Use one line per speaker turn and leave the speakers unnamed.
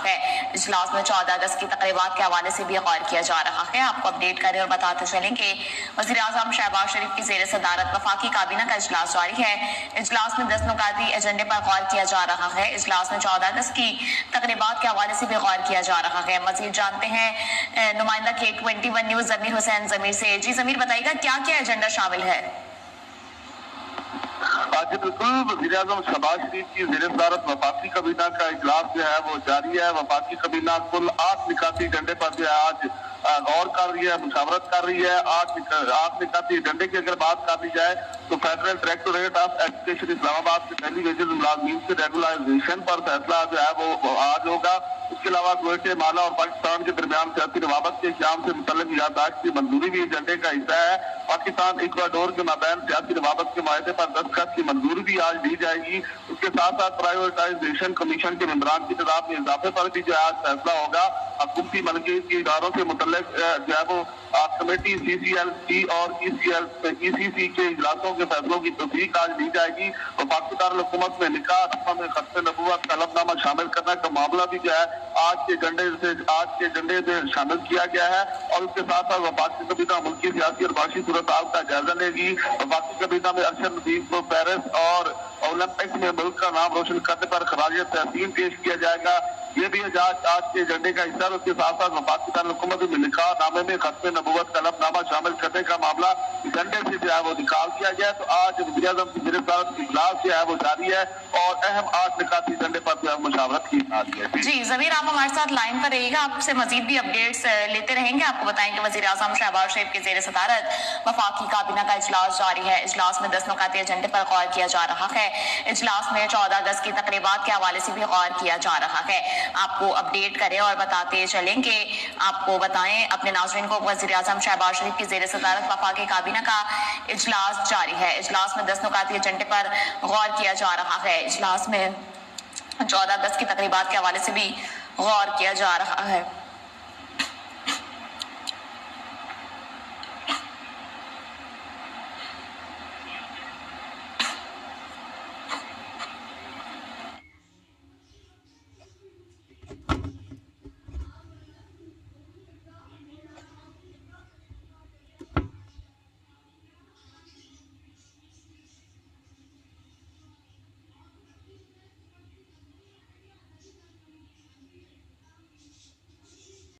ہے۔ اجلاس میں 14 اگست کی تقریبات کے حوالے سے بھی غور کیا جا رہا ہے۔ آپ کو اپڈیٹ کریں اور بتاتے چلیں کہ وزیر اعظم شہباز شریف کی زیر صدارت وفاقی کابینہ کا اجلاس جاری ہے۔ اجلاس میں 10 نکاتی ایجنڈے پر غور کیا جا رہا ہے۔ اجلاس میں 14 اگست کی تقریبات کے حوالے سے بھی غور کیا جا رہا ہے۔ مزید جانتے ہیں نمائندہ K21 نیوز ضمیر حسین ضمیر سے۔ جی ضمیر، بتائیے گا کیا کیا ایجنڈا شامل ہے؟
جی بالکل، وزیر اعظم شہباز شریف کی زیر صدارت وفاقی کابینہ کا اجلاس جو ہے وہ جاری ہے۔ وفاقی کابینہ کل 8 نکاتی ایجنڈے پر جو ہے آج غور کر رہی ہے، مشاورت کر رہی ہے۔ 8 نکاتی ایجنڈے کی اگر بات کر لی جائے تو فیڈرل ڈائریکٹوریٹ آف ایجوکیشن اسلام آباد کے ڈیلی ویجز ملازمین کے ریگولائزیشن پر فیصلہ جو ہے وہ آج ہوگا۔ اس کے علاوہ کویت مالا اور پاکستان کے درمیان سیاسی روابط کے قیام سے متعلق یادداشت کی منظوری بھی ایجنڈے کا حصہ ہے۔ پاکستان ایکواڈور کے مابین سیاسی روابط کے معاہدے پر دستخط کی منظوری بھی آج دی جائے گی۔ اس کے ساتھ ساتھ پرائیویٹائزیشن کمیشن کے ممبران کی تعداد میں اضافے پر بھی جو ہے آج فیصلہ ہوگا۔ حکومتی ملکیت کے اداروں سے متعلق جو ہے وہ کمیٹی CCLC اور ECC کے اجلاسوں کے فیصلوں کی تصدیق آج دی جائے گی۔ اور پاکستان حکومت میں نکاح رسم ختم نبوت کا طلب نامہ شامل کرنے کا معاملہ بھی جو ہے آج کے ایجنڈے سے شامل کیا گیا ہے۔ اور اس کے ساتھ ساتھ وفاقی کابینہ ملکی سیاسی اور معاشی صورتحال کا جائزہ لے گی۔ وفاقی کابینہ میں ارشد نظیم کو پیرس اور اولمپکس میں ملک کا نام روشن کرنے پر خراج تحسین پیش کیا جائے گا۔ یہ بھی آج کے ایجنڈے کا حصہ ہے۔ اس کے ساتھ ساتھ وفاقی دارالحکومت میں نکاح نامے میں ختم نبوت کا طلب نامہ شامل کرنے کا معاملہ ایجنڈے سے جو ہے وہ نکال دیا گیا۔ تو آج وزیر اعظم کی زیر صدارت کی اجلاس جو ہے وہ جاری ہے اور اہم 8 نکاتی ایجنڈے پر جو ہے مشاورت کی جا رہی ہے۔
جی ضمیر، آپ ہمارے ساتھ لائن پر رہیے گا، آپ سے مزید بھی اپڈیٹس لیتے رہیں گے۔ آپ کو بتائیں کہ وزیر اعظم شہباز شریف کی زیر صدارت وفاقی کابینہ کا اجلاس جاری ہے۔ اجلاس میں 10 نکاتی ایجنڈے پر غور کیا جا رہا ہے۔ اجلاس میں 14 اگست کی تقریبات کے حوالے سے بھی غور کیا جا رہا ہے۔ آپ کو اپڈیٹ کریں اور بتاتے چلیں کہ آپ کو بتائیں اپنے ناظرین کو وزیر اعظم شہباز شریف کی زیر صدارت وفاقی کابینہ کا اجلاس جاری ہے۔ اجلاس میں 10 نکاتی ایجنڈے پر غور کیا جا رہا ہے۔ اجلاس میں 14 اگست کی تقریبات کے حوالے سے بھی غور کیا جا رہا ہے۔